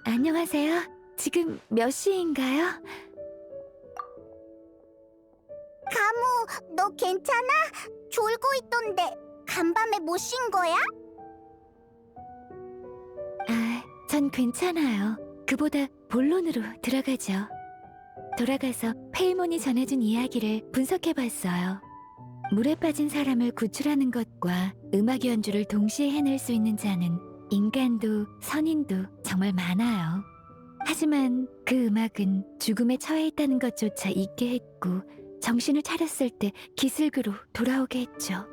안녕하세요. 지금 몇 시인가요? 가무, 너 괜찮아? 졸고 있던데 간밤에 못 쉰 거야? 전 괜찮아요. 그보다 본론으로 들어가죠. 돌아가서 페이몬이 전해준 이야기를 분석해봤어요. 물에 빠진 사람을 구출하는 것과 음악 연주를 동시에 해낼 수 있는 자는 인간도 선인도 정말 많아요. 하지만 그 음악은 죽음에 처해 있다는 것조차 잊게 했고 정신을 차렸을 때 기슭으로 돌아오게 했죠.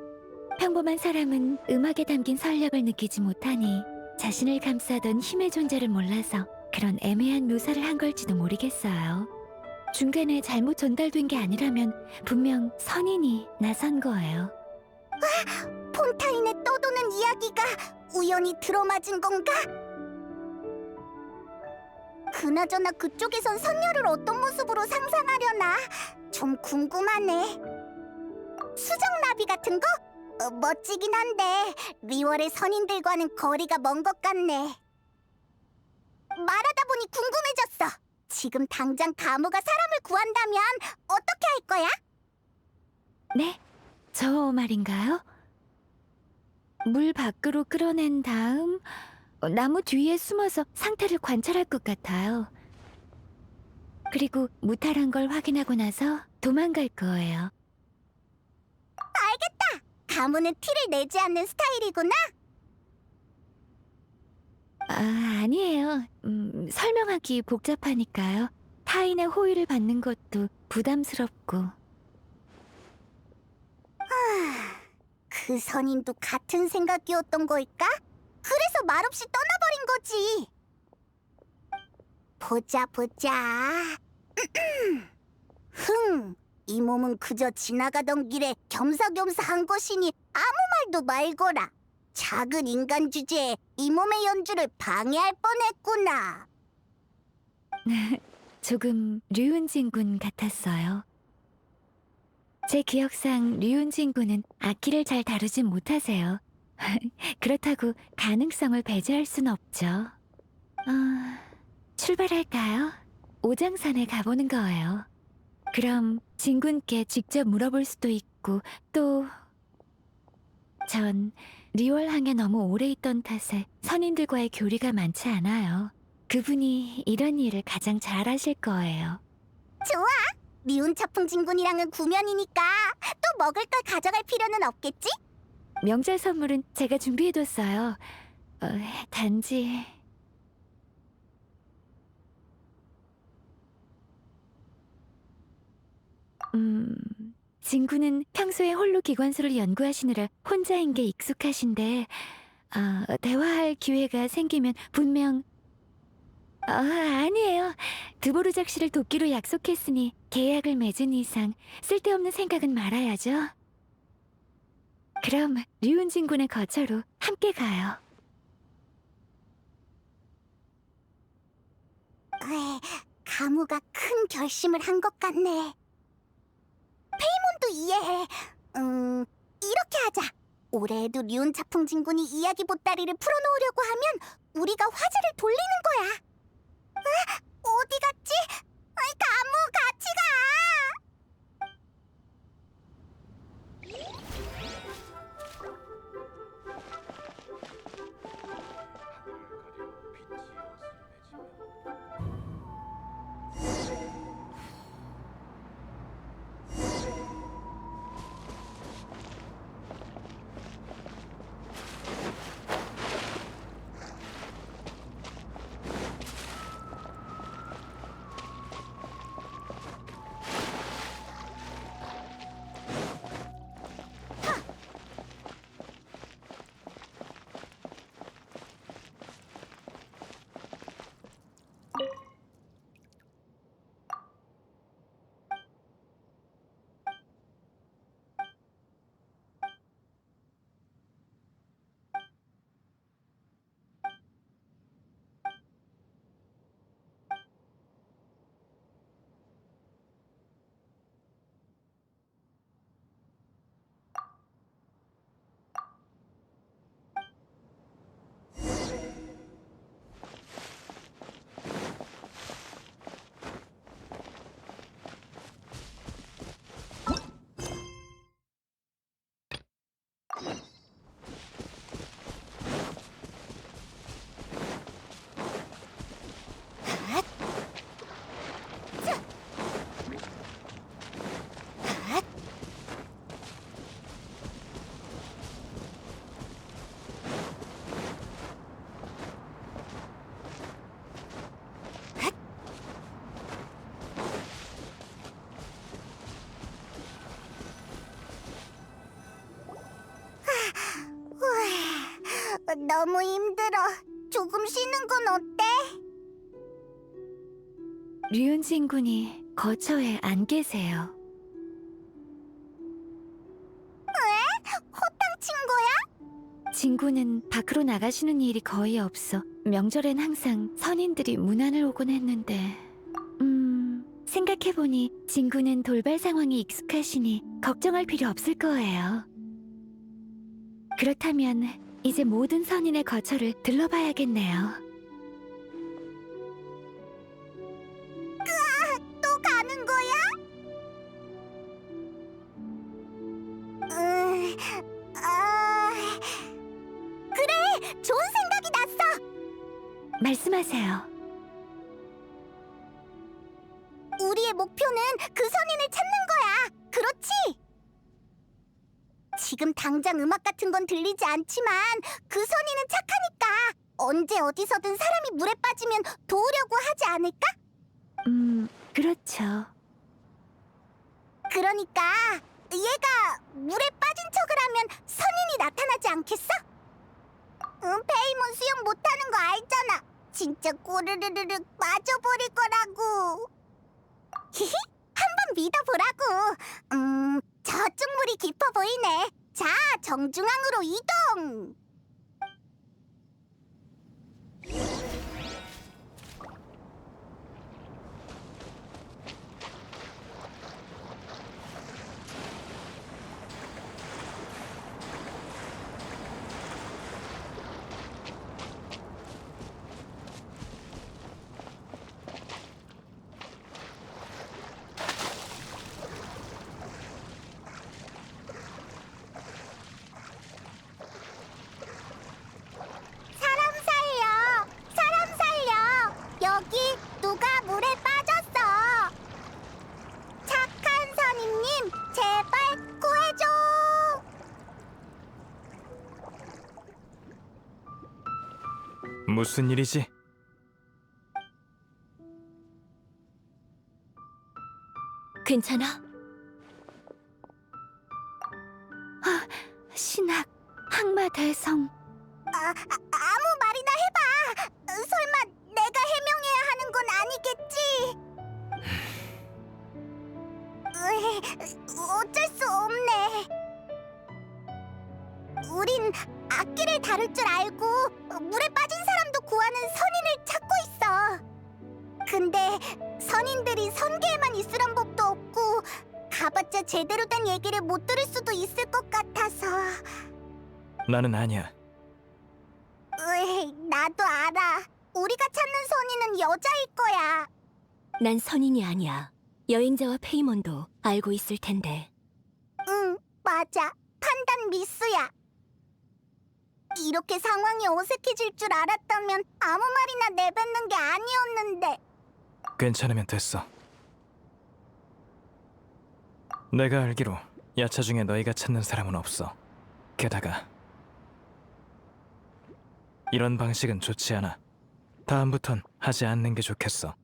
평범한 사람은 음악에 담긴 설력을 느끼지 못하니 자신을 감싸던 힘의 존재를 몰라서 그런 애매한 묘사를 한 걸지도 모르겠어요. 중간에 잘못 전달된 게 아니라면 분명 선인이 나선 거예요. 폰타인에 떠도는 이야기가 우연히 들어맞은 건가? 그나저나 그쪽에선 선녀를 어떤 모습으로 상상하려나? 좀 궁금하네. 수정나비 같은 거? 멋지긴 한데 리월의 선인들과는 거리가 먼 것 같네. 말하다 보니 궁금해졌어. 지금 당장 가무가 사람을 구한다면 어떻게 할 거야? 네? 저 말인가요? 물 밖으로 끌어낸 다음 나무 뒤에 숨어서 상태를 관찰할 것 같아요. 그리고 무탈한 걸 확인하고 나서 도망갈 거예요. 알겠다. 가무는 티를 내지 않는 스타일이구나. 아니에요. 설명하기 복잡하니까요. 타인의 호의를 받는 것도 부담스럽고. 그 선인도 같은 생각이었던 걸까? 그래서 말없이 떠나버린 거지. 보자 보자. 이 몸은 그저 지나가던 길에 겸사겸사 한 것이니 아무 말도 말거라. 작은 인간 주제에 이 몸의 연주를 방해할 뻔했구나. 조금 류은진 군 같았어요. 제 기억상 류은진 군은 악기를 잘 다루진 못하세요. 그렇다고 가능성을 배제할 순 없죠. 출발할까요? 오장산에 가보는 거예요. 그럼 진군께 직접 물어볼 수도 있고 또 전 리월항에 너무 오래 있던 탓에 선인들과의 교류가 많지 않아요. 그분이 이런 일을 가장 잘 하실 거예요. 좋아. 미운 차풍 진군이랑은 구면이니까 또 먹을 걸 가져갈 필요는 없겠지? 명절 선물은 제가 준비해뒀어요. 단지... 진구는 평소에 홀로 기관수를 연구하시느라 혼자인 게 익숙하신데 대화할 기회가 생기면 분명... 아니에요. 드보르작 씨를 돕기로 약속했으니 계약을 맺은 이상 쓸데없는 생각은 말아야죠. 그럼 류은진 군의 거처로 함께 가요. 가무가 큰 결심을 한 것 같네. 페이몬도 이해해. 이렇게 하자. 올해에도 류은 차풍 진군이 이야기 보따리를 풀어놓으려고 하면 우리가 화제를 돌리는 거야. 어디 갔지? 가무 같이 가. 너무 힘들어. 조금 쉬는 건 어때? 류은진 군이 거처에 안 계세요. 허탕친 거야? 진구는 밖으로 나가시는 일이 거의 없어. 명절엔 항상 선인들이 문안을 오곤 했는데 생각해보니 진구는 돌발 상황이 익숙하시니 걱정할 필요 없을 거예요. 그렇다면 이제 모든 선인의 거처를 들러봐야겠네요. 또 가는 거야? 그래, 좋은 생각이 났어. 말씀하세요. 우리의 목표는 그 선인을 찾는 거야. 그렇지? 지금 당장 음악 같은 건 들리지 않지만 그 선인은 착하니까 언제 어디서든 사람이 물에 빠지면 도우려고 하지 않을까? 그렇죠. 그러니까 얘가 물에 빠진 척을 하면 선인이 나타나지 않겠어? 페이몬 수영 못하는 거 알잖아. 진짜 꼬르르르륵 빠져버릴 거라고. 히히, 한번 믿어보라고. 저쪽 물이 깊어 보이네. 자, 정중앙으로 이동. 사람 살려. 여기 누가 물에 빠졌어. 착한 선임님, 제발 구해줘. 무슨 일이지? 괜찮아? 신학, 항마대성. 아무 말이나 해봐. 설마 내가 해명해야 하는 건 아니겠지? 어쩔 수 없네. 우린 악기를 다룰 줄 알고 물에 빠진 사람도 구하는 선인을 찾고 있어. 근데 선인들이 선계에만 있으란 법도 없고 가봤자 제대로 된 얘기를 못 들을 수도 있을 것 같아서. 나는 아니야. 나도 알아. 우리가 찾는 선인은 여자일 거야. 난 선인이 아니야. 여행자와 페이몬도 알고 있을 텐데. 응, 맞아. 판단 미스야. 이렇게 상황이 어색해질 줄 알았다면 아무 말이나 내뱉는 게 아니었는데. 괜찮으면 됐어. 내가 알기로 야차 중에 너희가 찾는 사람은 없어. 게다가 이런 방식은 좋지 않아. 다음부턴 하지 않는 게 좋겠어.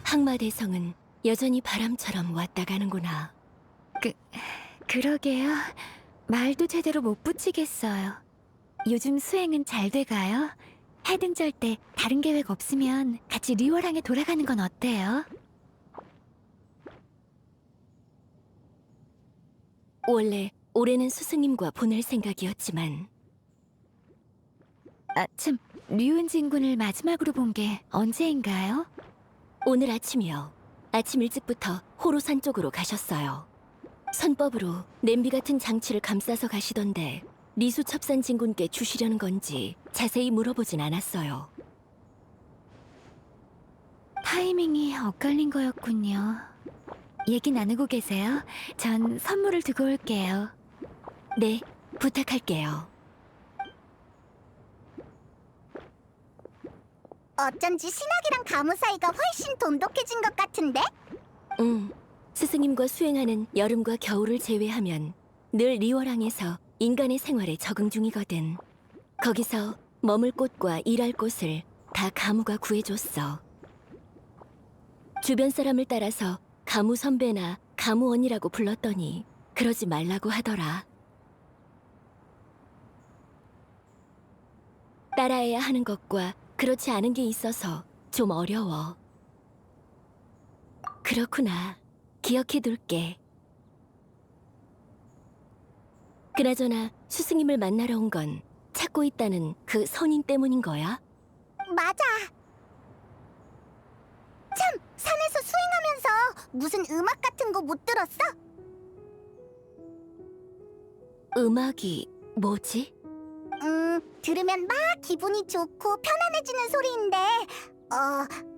항마대성은 여전히 바람처럼 왔다 가는구나. 그러게요. 말도 제대로 못 붙이겠어요. 요즘 수행은 잘 돼가요? 해등절 때 다른 계획 없으면 같이 리워랑에 돌아가는 건 어때요? 원래 올해는 스승님과 보낼 생각이었지만 참, 류은진 군을 마지막으로 본 게 언제인가요? 오늘 아침이요. 아침 일찍부터 호로산 쪽으로 가셨어요. 선법으로 냄비 같은 장치를 감싸서 가시던데 리수 첩산 진군께 주시려는 건지 자세히 물어보진 않았어요. 타이밍이 엇갈린 거였군요. 얘기 나누고 계세요. 전 선물을 두고 올게요. 네, 부탁할게요. 어쩐지 신학이랑 가무 사이가 훨씬 돈독해진 것 같은데? 스승님과 수행하는 여름과 겨울을 제외하면 늘 리워랑에서 인간의 생활에 적응 중이거든. 거기서 머물 곳과 일할 곳을 다 가무가 구해줬어. 주변 사람을 따라서 가무 선배나 가무 언니라고 불렀더니 그러지 말라고 하더라. 따라해야 하는 것과 그렇지 않은 게 있어서 좀 어려워. 그렇구나. 기억해둘게. 그나저나 스승님을 만나러 온 건 찾고 있다는 그 선인 때문인 거야? 맞아. 참, 산에서 수행하면서 무슨 음악 같은 거 못 들었어? 음악이 뭐지? 들으면 막 기분이 좋고 편안해지는 소리인데,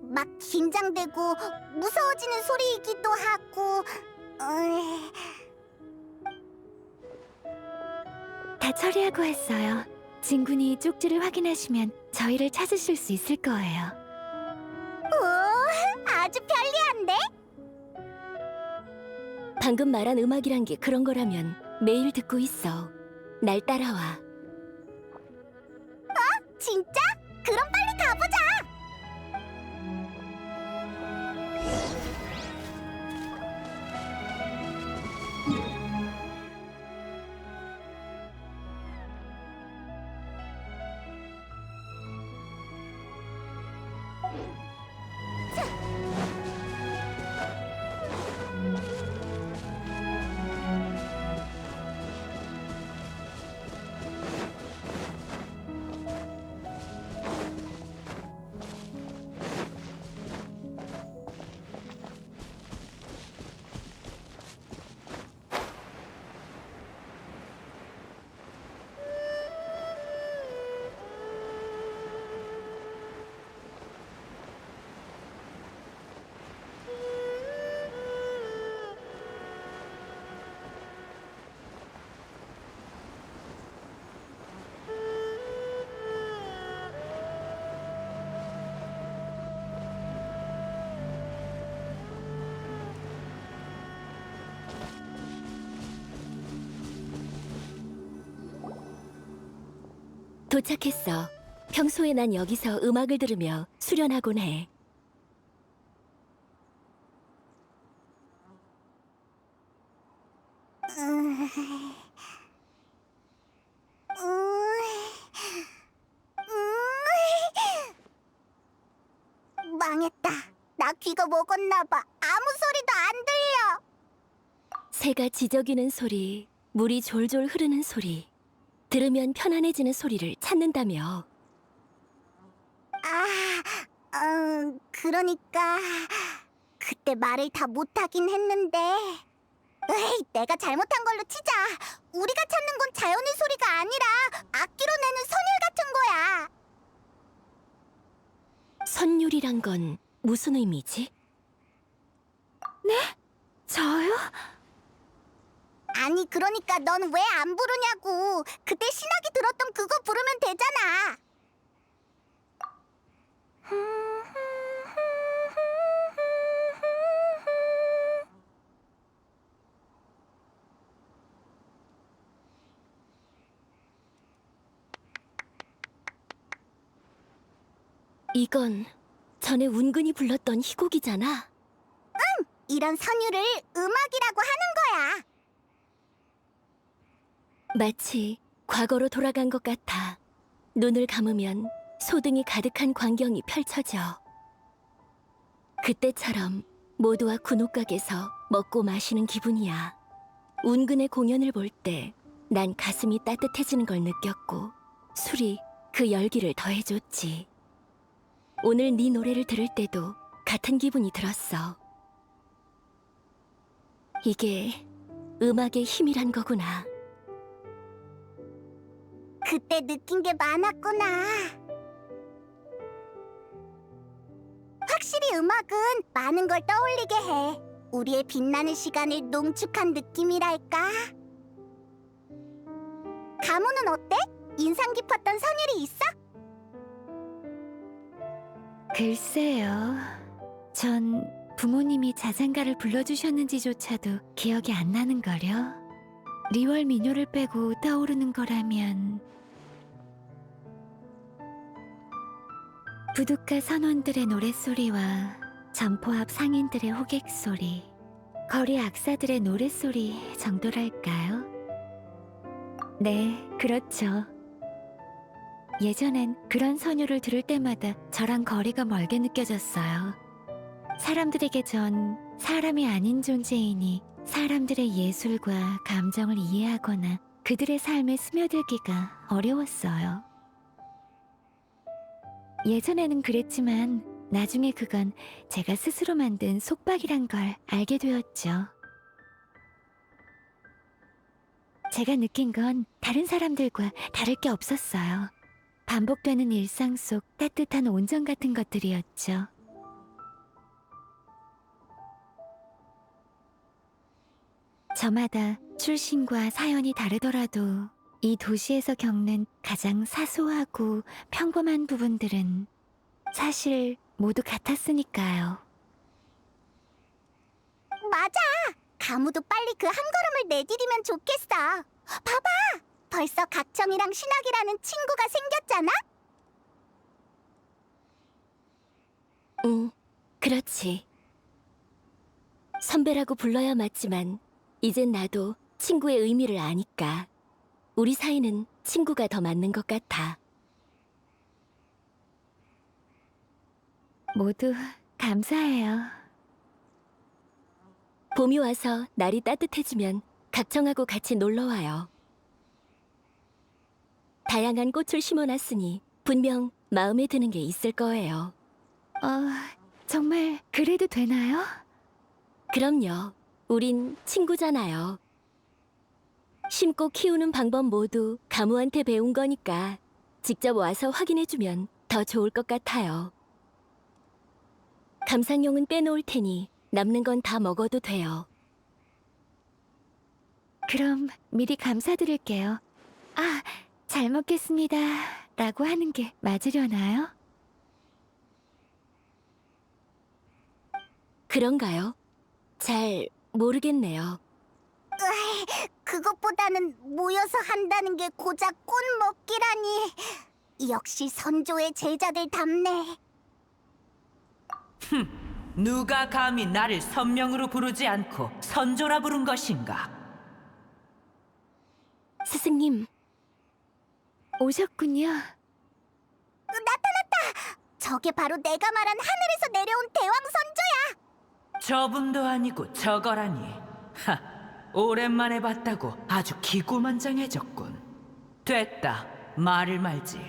막 긴장되고 무서워지는 소리이기도 하고, 다 처리하고 왔어요. 진군이 쪽지를 확인하시면 저희를 찾으실 수 있을 거예요. 오, 아주 편리한데? 방금 말한 음악이란 게 그런 거라면 매일 듣고 있어. 날 따라와. 진짜? 그럼 빨리 가보자! 도착했어. 평소에 난 여기서 음악을 들으며 수련하곤 해. 망했다. 나 귀가 먹었나 봐. 아무 소리도 안 들려. 새가 지저귀는 소리, 물이 졸졸 흐르는 소리, 들으면 편안해지는 소리를 찾는다며. 그러니까 그때 말을 다 못하긴 했는데. 에이, 내가 잘못한 걸로 치자. 우리가 찾는 건 자연의 소리가 아니라 악기로 내는 선율 같은 거야. 선율이란 건 무슨 의미지? 저요? 아니, 그러니까 넌 왜 안 부르냐고. 그때 신학이 들었던 그거 부르면 되잖아. 이건 전에 운근이 불렀던 희곡이잖아. 이런 선율을 음악이라고 하는 거야. 마치 과거로 돌아간 것 같아. 눈을 감으면 소등이 가득한 광경이 펼쳐져. 그때처럼 모두와 군옥각에서 먹고 마시는 기분이야. 운근의 공연을 볼 때 난 가슴이 따뜻해지는 걸 느꼈고 술이 그 열기를 더해줬지. 오늘 네 노래를 들을 때도 같은 기분이 들었어. 이게 음악의 힘이란 거구나. 그때 느낀 게 많았구나. 확실히 음악은 많은 걸 떠올리게 해. 우리의 빛나는 시간을 농축한 느낌이랄까. 가무는 어때? 인상 깊었던 선율이 있어? 글쎄요. 전 부모님이 자장가를 불러주셨는지조차도 기억이 안 나는걸요. 리월 민요를 빼고 떠오르는 거라면 부둣가 선원들의 노랫소리와 점포 앞 상인들의 호객소리, 거리 악사들의 노랫소리 정도랄까요? 네, 그렇죠. 예전엔 그런 선율을 들을 때마다 저랑 거리가 멀게 느껴졌어요. 사람들에게 전 사람이 아닌 존재이니 사람들의 예술과 감정을 이해하거나 그들의 삶에 스며들기가 어려웠어요. 예전에는 그랬지만 나중에 그건 제가 스스로 만든 속박이란 걸 알게 되었죠. 제가 느낀 건 다른 사람들과 다를 게 없었어요. 반복되는 일상 속 따뜻한 온정 같은 것들이었죠. 저마다 출신과 사연이 다르더라도 이 도시에서 겪는 가장 사소하고 평범한 부분들은 사실 모두 같았으니까요. 맞아. 가무도 빨리 그 한 걸음을 내디디면 좋겠어. 봐봐. 벌써 각청이랑 신학이라는 친구가 생겼잖아? 응, 그렇지. 선배라고 불러야 맞지만 이젠 나도 친구의 의미를 아니까 우리 사이는 친구가 더 맞는 것 같아. 모두 감사해요. 봄이 와서 날이 따뜻해지면 각청하고 같이 놀러와요. 다양한 꽃을 심어놨으니 분명 마음에 드는 게 있을 거예요. 정말 그래도 되나요? 그럼요. 우린 친구잖아요. 심고 키우는 방법 모두 가무한테 배운 거니까 직접 와서 확인해주면 더 좋을 것 같아요. 감상용은 빼놓을 테니 남는 건 다 먹어도 돼요. 그럼 미리 감사드릴게요. 잘 먹겠습니다. 라고 하는 게 맞으려나요? 그런가요? 잘 모르겠네요. 그것보다는 모여서 한다는 게 고작 꽃 먹기라니. 역시 선조의 제자들답네. 누가 감히 나를 선명으로 부르지 않고 선조라 부른 것인가? 스승님, 오셨군요. 나타났다. 저게 바로 내가 말한 하늘에서 내려온 대왕 선조야. 저분도 아니고 저거라니. 오랜만에 봤다고 아주 기고만장해졌군. 됐다. 말을 말지.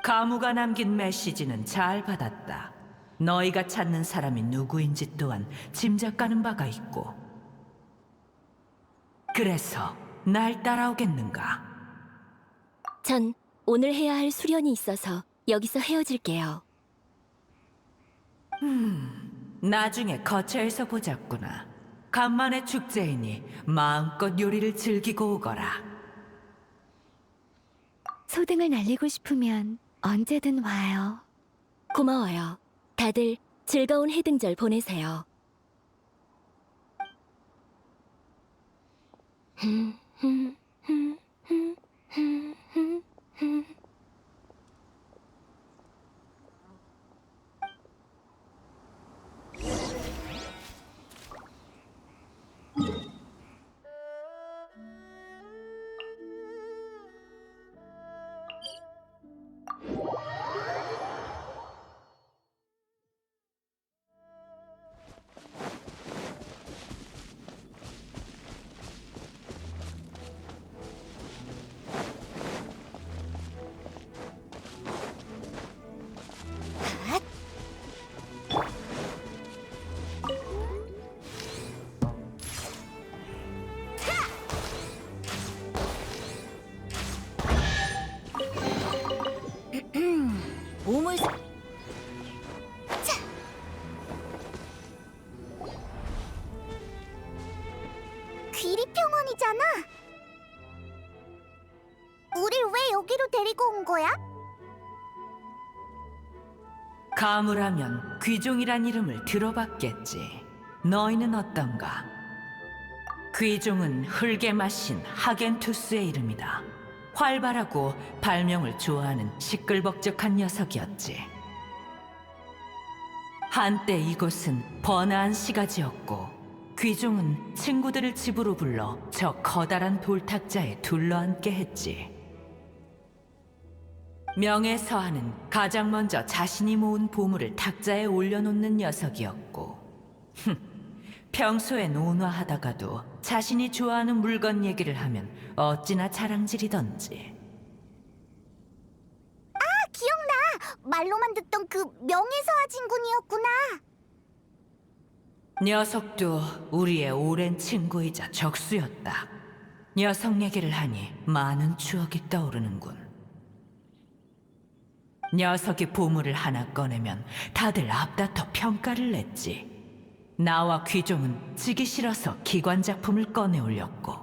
가무가 남긴 메시지는 잘 받았다. 너희가 찾는 사람이 누구인지 또한 짐작가는 바가 있고. 그래서 날 따라오겠는가? 전 오늘 해야 할 수련이 있어서 여기서 헤어질게요. 나중에 거처에서 보자꾸나. 간만에 축제이니 마음껏 요리를 즐기고 오거라. 소등을 날리고 싶으면 언제든 와요. 고마워요. 다들 즐거운 해등절 보내세요. 몸을 귀리평원이잖아. 우릴 왜 여기로 데리고 온 거야? 가무라면 귀종이란 이름을 들어봤겠지. 너희는 어떤가? 귀종은 흙에 마신 하겐투스의 이름이다. 활발하고 발명을 좋아하는 시끌벅적한 녀석이었지. 한때 이곳은 번화한 시가지였고 귀종은 친구들을 집으로 불러 저 커다란 돌탁자에 둘러앉게 했지. 명예서하는 가장 먼저 자신이 모은 보물을 탁자에 올려놓는 녀석이었고, 평소엔 온화하다가도 자신이 좋아하는 물건 얘기를 하면 어찌나 자랑질이던지. 기억나. 말로만 듣던 그 명예서화 진군이었구나. 녀석도 우리의 오랜 친구이자 적수였다. 녀석 얘기를 하니 많은 추억이 떠오르는군. 녀석이 보물을 하나 꺼내면 다들 앞다퉈 평가를 냈지. 나와 귀종은 지기 싫어서 기관 작품을 꺼내 올렸고,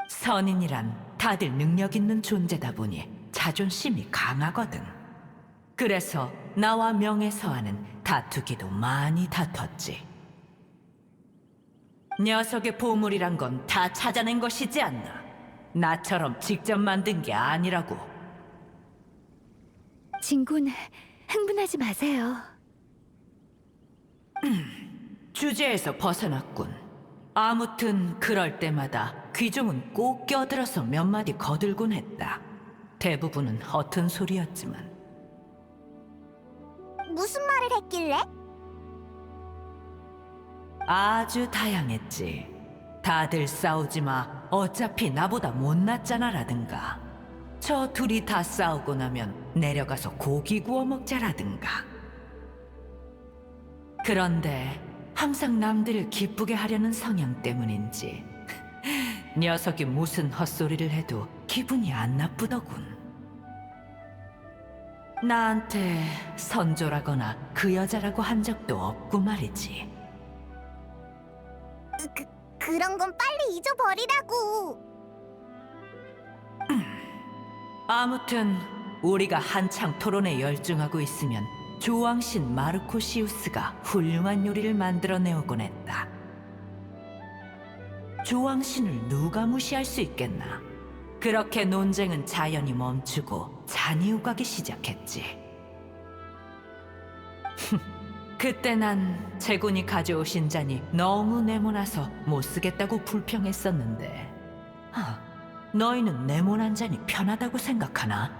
선인이란 다들 능력 있는 존재다 보니 자존심이 강하거든. 그래서 나와 명예서와는 다투기도 많이 다퉜지. 녀석의 보물이란 건 다 찾아낸 것이지 않나? 나처럼 직접 만든 게 아니라고. 진군, 흥분하지 마세요. 주제에서 벗어났군. 아무튼 그럴 때마다 귀종은 꼭 껴들어서 몇 마디 거들곤 했다. 대부분은 허튼 소리였지만. 무슨 말을 했길래? 아주 다양했지. 다들 싸우지 마. 어차피 나보다 못났잖아라든가. 저 둘이 다 싸우고 나면 내려가서 고기 구워 먹자라든가. 그런데 항상 남들을 기쁘게 하려는 성향 때문인지 녀석이 무슨 헛소리를 해도 기분이 안 나쁘더군. 나한테 선조라거나 그 여자라고 한 적도 없고 말이지. 그런 건 빨리 잊어버리라고. 아무튼 우리가 한창 토론에 열중하고 있으면 조왕신 마르코시우스가 훌륭한 요리를 만들어내오곤 했다. 조왕신을 누가 무시할 수 있겠나? 그렇게 논쟁은 자연히 멈추고 잔이 오가기 시작했지. 그때 난 제군이 가져오신 잔이 너무 네모나서 못 쓰겠다고 불평했었는데, 너희는 네모난 잔이 편하다고 생각하나?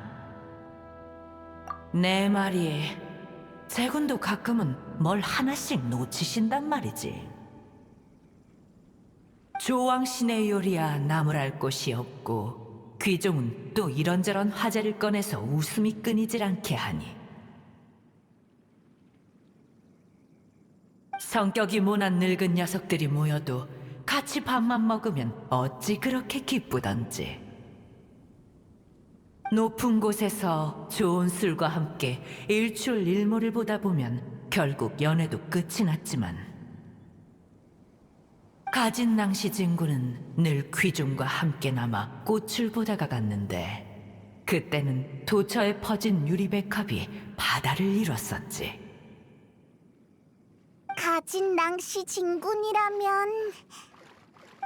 내 말이, 제군도 가끔은 뭘 하나씩 놓치신단 말이지. 조왕신의 요리야 나무랄 곳이 없고, 귀종은 또 이런저런 화제를 꺼내서 웃음이 끊이질 않게 하니. 성격이 모난 늙은 녀석들이 모여도 같이 밥만 먹으면 어찌 그렇게 기쁘던지. 높은 곳에서 좋은 술과 함께 일출일모를 보다 보면 결국 연애도 끝이 났지만, 가진 낭시 진군은 늘 귀종과 함께 남아 꽃을 보다가 갔는데, 그때는 도처에 퍼진 유리백합이 바다를 이뤘었지. 가진 낭시 진군이라면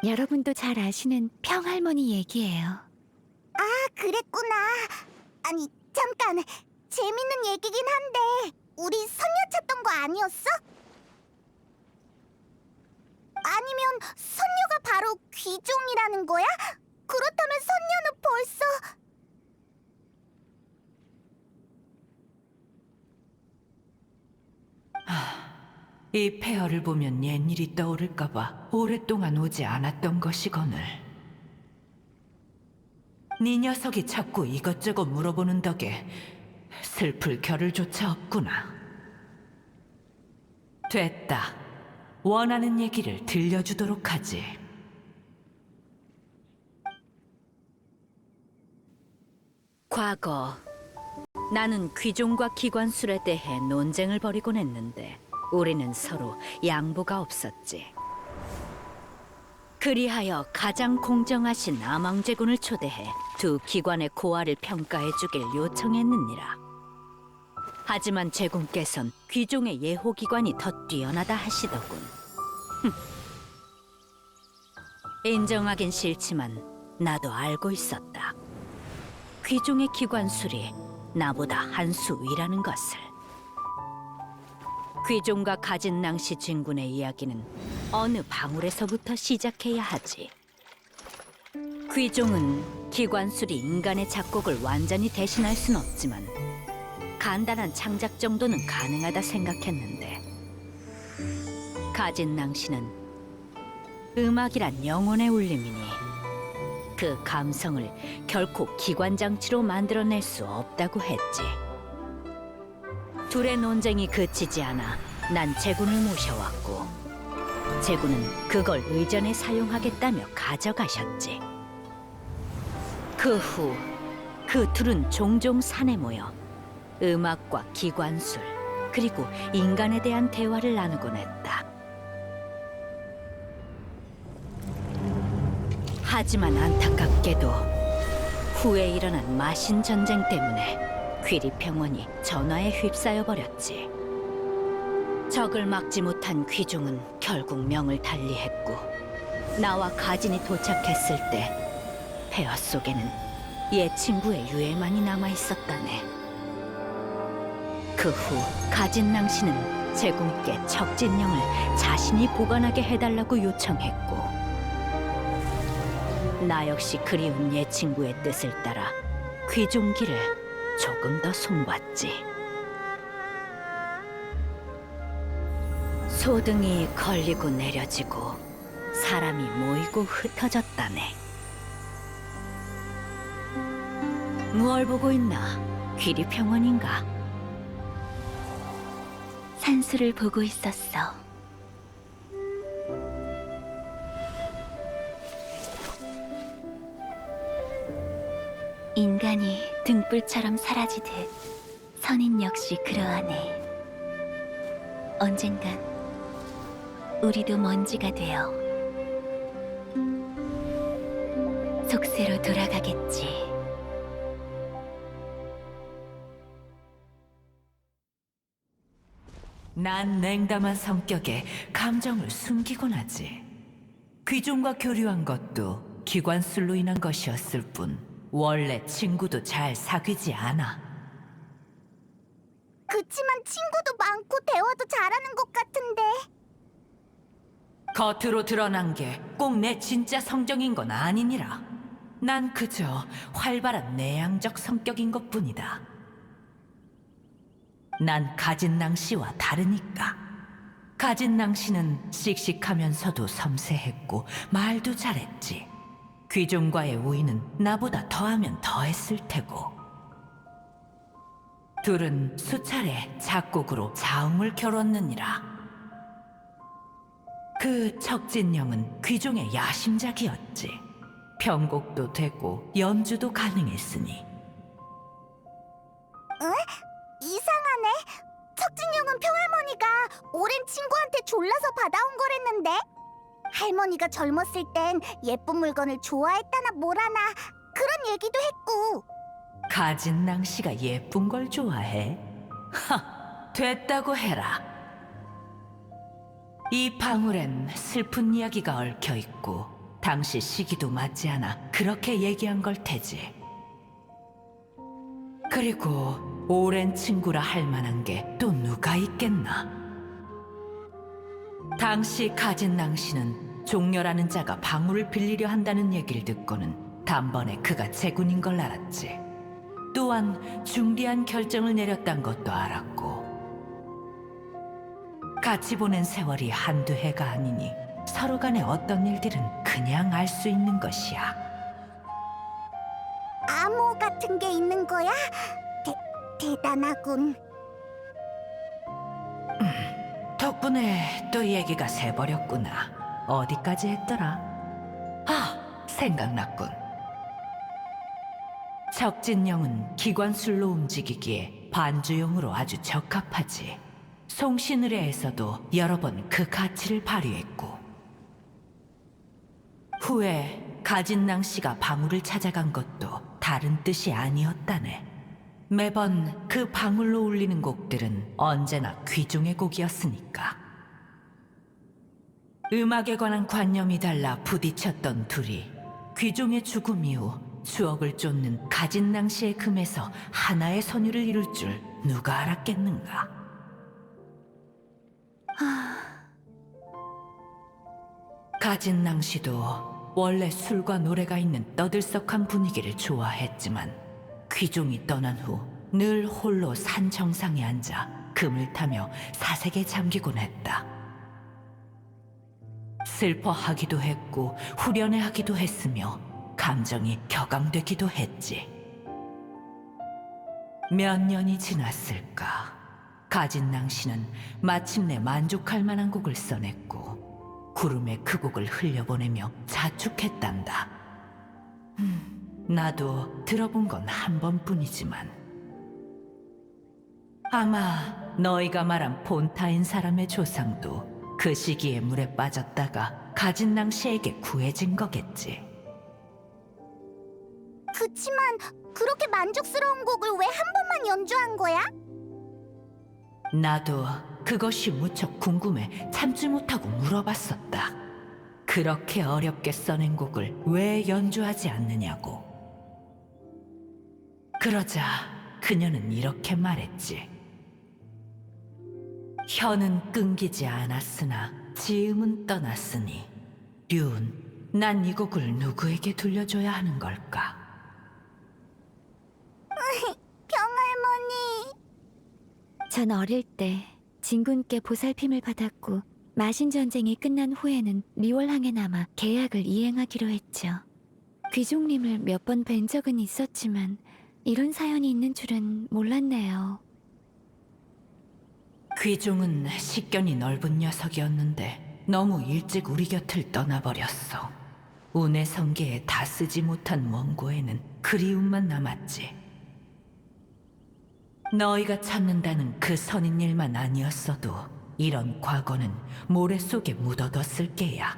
여러분도 잘 아시는 평할머니 얘기예요. 아, 그랬구나. 아니, 잠깐. 재밌는 얘기긴 한데 우리 선녀 찾던 거 아니었어? 아니면 선녀가 바로 귀종이라는 거야? 그렇다면 선녀는 벌써... 이 폐허를 보면 옛일이 떠오를까봐 오랫동안 오지 않았던 것이거늘. 네 녀석이 자꾸 이것저것 물어보는 덕에 슬플 겨를조차 없구나. 됐다. 원하는 얘기를 들려주도록 하지. 과거 나는 귀종과 기관술에 대해 논쟁을 벌이곤 했는데 우리는 서로 양보가 없었지. 그리하여 가장 공정하신 아망제군을 초대해 두 기관의 고하를 평가해주길 요청했느니라. 하지만 제군께선 귀종의 예호기관이 더 뛰어나다 하시더군. 인정하긴 싫지만 나도 알고 있었다. 귀종의 기관술이 나보다 한 수 위라는 것을. 귀종과 가진 낭시 진군의 이야기는 어느 방울에서부터 시작해야 하지. 귀종은 기관술이 인간의 작곡을 완전히 대신할 순 없지만 간단한 창작 정도는 가능하다 생각했는데 가진 낭씨는 음악이란 영혼의 울림이니 그 감성을 결코 기관장치로 만들어낼 수 없다고 했지. 둘의 논쟁이 그치지 않아 난 제군을 모셔왔고 제군은 그걸 의전에 사용하겠다며 가져가셨지. 그 후 그 둘은 종종 산에 모여 음악과 기관술 그리고 인간에 대한 대화를 나누곤 했다. 하지만 안타깝게도 후에 일어난 마신 전쟁 때문에 귀리평원이 전화에 휩싸여 버렸지. 적을 막지 못한 귀종은 결국 명을 달리했고 나와 가진이 도착했을 때 폐허 속에는 옛 친구의 유해만이 남아있었다네. 그 후 가진낭씨는 제군께 척진령을 자신이 보관하게 해달라고 요청했고 나 역시 그리운 옛 친구의 뜻을 따라 귀종기를 조금 더 손봤지. 소등이 걸리고 내려지고 사람이 모이고 흩어졌다네. 무얼 보고 있나? 귀리평원인가? 산수를 보고 있었어. 인간이 등불처럼 사라지듯 선인 역시 그러하네. 언젠간 우리도 먼지가 되어 속세로 돌아가겠지. 난 냉담한 성격에 감정을 숨기곤 하지. 귀종과 교류한 것도 기관술로 인한 것이었을 뿐 원래 친구도 잘 사귀지 않아. 그치만 친구도 많고 대화도 잘하는 것 같은데. 겉으로 드러난 게 꼭 내 진짜 성정인 건 아니니라. 난 그저 활발한 내향적 성격인 것뿐이다. 난 가진낭 씨와 다르니까. 가진낭 씨는 씩씩하면서도 섬세했고 말도 잘했지. 귀종과의 우위는 나보다 더하면 더했을 테고. 둘은 수차례 작곡으로 자웅을 겨뤘느니라. 그 척진령은 귀종의 야심작이었지. 편곡도 되고 연주도 가능했으니. 이상하네. 척진형은 평할머니가 오랜 친구한테 졸라서 받아온 거랬는데 할머니가 젊었을 땐 예쁜 물건을 좋아했다나 뭐라나 그런 얘기도 했고. 가진낭 씨가 예쁜 걸 좋아해? 하, 됐다고 해라. 이 방울엔 슬픈 이야기가 얽혀 있고 당시 시기도 맞지 않아 그렇게 얘기한 걸 테지. 그리고 오랜 친구라 할 만한 게 또 누가 있겠나? 당시 가진낭 씨는 종려라는 자가 방울을 빌리려 한다는 얘기를 듣고는 단번에 그가 제군인 걸 알았지. 또한 중대한 결정을 내렸단 것도 알았고. 같이 보낸 세월이 한두 해가 아니니 서로 간의 어떤 일들은 그냥 알 수 있는 것이야. 암호 같은 게 있는 거야? 대단하군. 덕분에 또 얘기가 새버렸구나. 어디까지 했더라? 아, 생각났군. 척진령은 기관술로 움직이기에 반주용으로 아주 적합하지. 송신의뢰에서도 여러 번 그 가치를 발휘했고. 후에 가진낭 씨가 방울을 찾아간 것도 다른 뜻이 아니었다네. 매번 그 방울로 울리는 곡들은 언제나 귀종의 곡이었으니까. 음악에 관한 관념이 달라 부딪혔던 둘이 귀종의 죽음 이후 추억을 쫓는 가진낭 씨의 금에서 하나의 선율을 이룰 줄 누가 알았겠는가. 가진낭 씨도 원래 술과 노래가 있는 떠들썩한 분위기를 좋아했지만 귀종이 떠난 후 늘 홀로 산 정상에 앉아 금을 타며 사색에 잠기곤 했다. 슬퍼하기도 했고 후련해하기도 했으며 감정이 격앙되기도 했지. 몇 년이 지났을까. 가진낭 씨는 마침내 만족할 만한 곡을 써냈고 구름에 그 곡을 흘려보내며 자축했단다. 나도 들어본 건 한 번뿐이지만 아마 너희가 말한 폰타인 사람의 조상도 그 시기에 물에 빠졌다가 가진낭 씨에게 구해진 거겠지. 그치만 그렇게 만족스러운 곡을 왜 한 번만 연주한 거야? 나도 그것이 무척 궁금해 참지 못하고 물어봤었다. 그렇게 어렵게 써낸 곡을 왜 연주하지 않느냐고. 그러자 그녀는 이렇게 말했지. 혀는 끊기지 않았으나 지음은 떠났으니 륜, 난 이 곡을 누구에게 들려줘야 하는 걸까? 병할머니. 전 어릴 때 진군께 보살핌을 받았고 마신 전쟁이 끝난 후에는 리월항에 남아 계약을 이행하기로 했죠. 귀족님을 몇 번 뵌 적은 있었지만 이런 사연이 있는 줄은 몰랐네요. 귀종은 식견이 넓은 녀석이었는데 너무 일찍 우리 곁을 떠나버렸어. 운의 성게에 다 쓰지 못한 원고에는 그리움만 남았지. 너희가 찾는다는 그 선인 일만 아니었어도 이런 과거는 모래 속에 묻어뒀을 게야.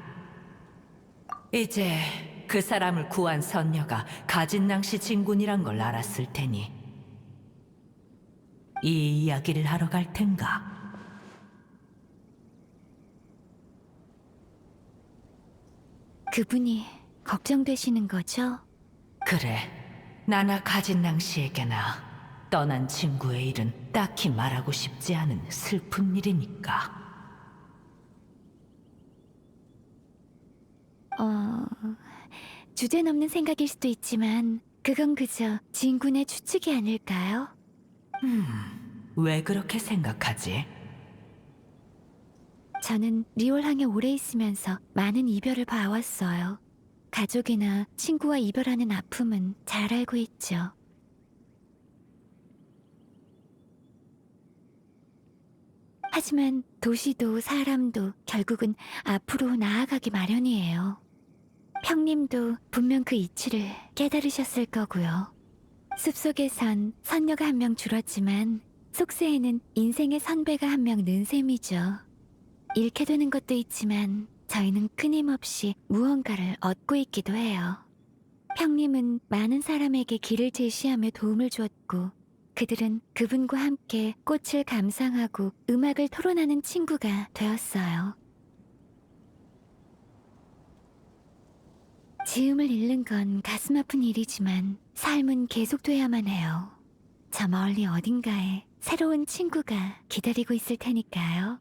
이제 그 사람을 구한 선녀가 가진낭씨 진군이란 걸 알았을 테니 이 이야기를 하러 갈 텐가? 그분이 걱정되시는 거죠? 그래, 나나 가진낭씨에게나 떠난 친구의 일은 딱히 말하고 싶지 않은 슬픈 일이니까. 주제넘는 생각일 수도 있지만 그건 그저 진군의 추측이 아닐까요? 왜 그렇게 생각하지? 저는 리월항에 오래 있으면서 많은 이별을 봐왔어요. 가족이나 친구와 이별하는 아픔은 잘 알고 있죠. 하지만 도시도 사람도 결국은 앞으로 나아가기 마련이에요. 평님도 분명 그 이치를 깨달으셨을 거고요. 숲속에선 선녀가 한 명 줄었지만 속세에는 인생의 선배가 한 명 는 셈이죠. 잃게 되는 것도 있지만 저희는 끊임없이 무언가를 얻고 있기도 해요. 평님은 많은 사람에게 길을 제시하며 도움을 주었고 그들은 그분과 함께 꽃을 감상하고 음악을 토론하는 친구가 되었어요. 지음을 잃는 건 가슴 아픈 일이지만 삶은 계속돼야만 해요. 저 멀리 어딘가에 새로운 친구가 기다리고 있을 테니까요.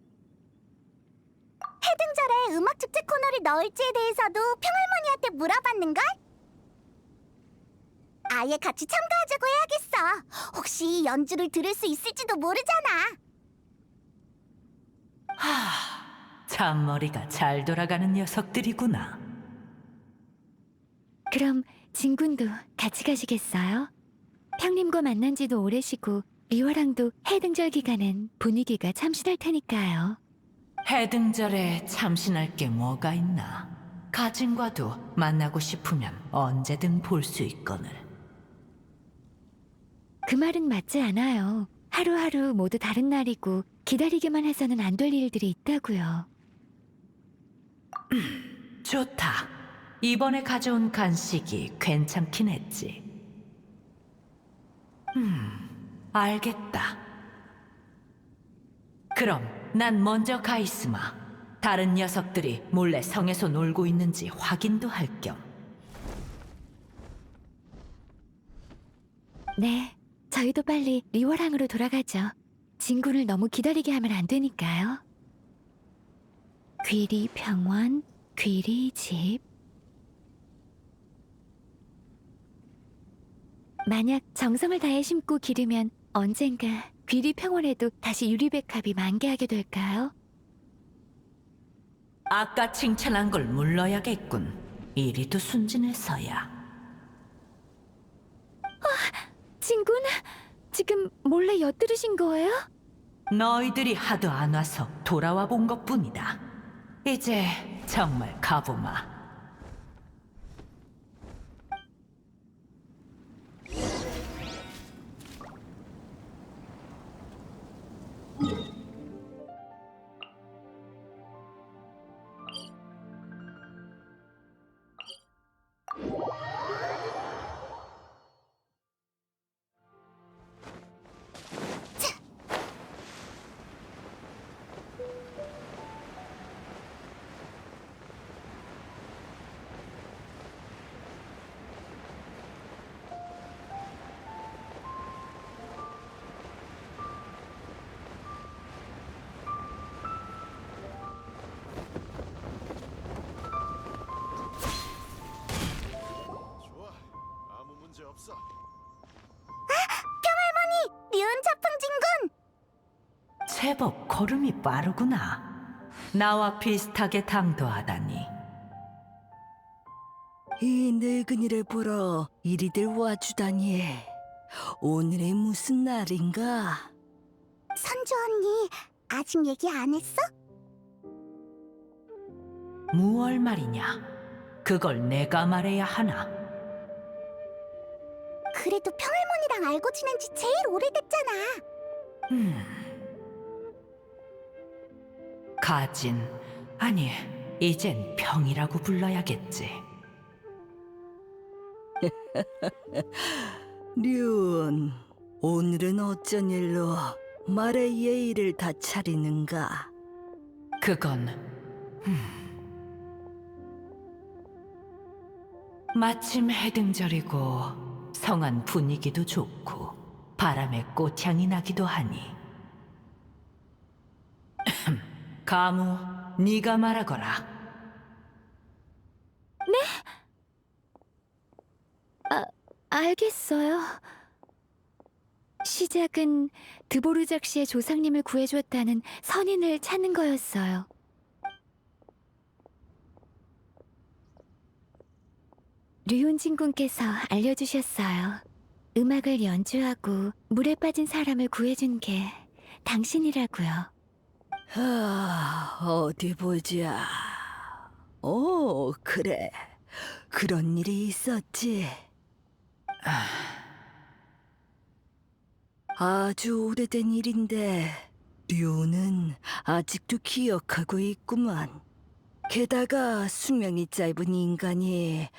해등절에 음악축제 코너를 넣을지에 대해서도 평할머니한테 물어봤는걸? 아예 같이 참가하자고 해야겠어. 혹시 연주를 들을 수 있을지도 모르잖아. 참머리가 잘 돌아가는 녀석들이구나. 그럼 진군도 같이 가시겠어요? 평님과 만난 지도 오래시고 리월항도 해등절 기간엔 분위기가 참신할 테니까요. 해등절에 참신할 게 뭐가 있나? 가진과도 만나고 싶으면 언제든 볼 수 있거늘. 그 말은 맞지 않아요. 하루하루 모두 다른 날이고 기다리기만 해서는 안 될 일들이 있다고요. 좋다. 이번에 가져온 간식이 괜찮긴 했지. 알겠다. 그럼 난 먼저 가 있으마. 다른 녀석들이 몰래 성에서 놀고 있는지 확인도 할 겸. 네, 저희도 빨리 리월항으로 돌아가죠. 진군을 너무 기다리게 하면 안 되니까요. 귀리 평원, 귀리 집. 만약 정성을 다해 심고 기르면 언젠가 귀리 평원에도 다시 유리백합이 만개하게 될까요? 아까 칭찬한 걸 물러야겠군. 이리도 순진해서야. 친군, 지금 몰래 엿들으신 거예요? 너희들이 하도 안 와서 돌아와 본 것뿐이다. 이제 정말 가보마. 좋아, 아무 문제 없어. 리온 자풍진군! 제법 걸음이 빠르구나. 나와 비슷하게 당도하다니. 이 늙은이를 보러 이리들 와주다니. 오늘이 무슨 날인가? 선주 언니, 아직 얘기 안 했어? 무얼 말이냐? 그걸 내가 말해야 하나? 그래도 평할머니랑 알고 지낸 지 제일 오래됐잖아. 가진, 아니, 이젠 평이라고 불러야겠지. 륜, 오늘은 어쩐 일로 말의 예의를 다 차리는가? 그건 마침 해등절이고 성안 분위기도 좋고 바람에 꽃향이 나기도 하니. 가무, 네가 말하거라. 알겠어요. 시작은 드보르작 씨의 조상님을 구해줬다는 선인을 찾는 거였어요. 류윤진 군께서 알려주셨어요. 음악을 연주하고 물에 빠진 사람을 구해준 게 당신이라고요. 어디 보자. 오, 그래. 그런 일이 있었지. 아주 오래된 일인데 류는 아직도 기억하고 있구만. 게다가 수명이 짧은 인간이